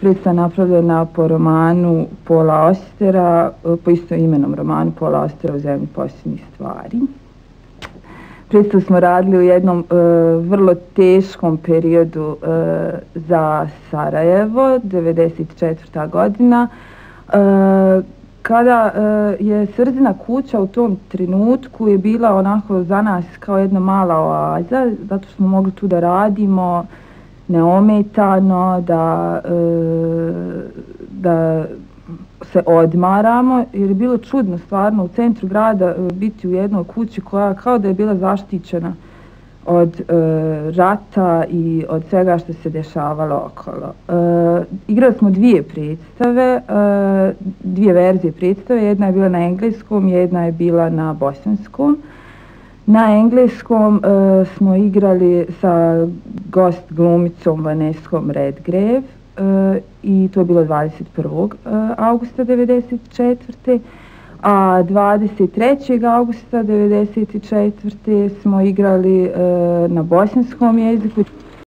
predstava napravljena po romanu Paula Austera, po istoimenom romanu Paula Austera U zemlji posljednjih stvari. Predstavu smo radili u jednom vrlo teškom periodu za Sarajevo, 1994. godina, kada je Srđina kuća u tom trenutku je bila onako za nas kao jedna mala oaza, zato smo mogli tu da radimo neometano, da se odmaramo, jer je bilo čudno stvarno u centru grada biti u jednoj kući koja kao da je bila zaštićena od rata i od svega što se dešavalo okolo. Igrali smo dvije predstave, dvije verzije predstave, jedna je bila na engleskom, jedna je bila na bosanskom. Na engleskom smo igrali sa gost glumicom Vanesskom Redgrave i to je bilo 21. augusta 1994. A 23. augusta 1994. smo igrali na bosanskom jeziku.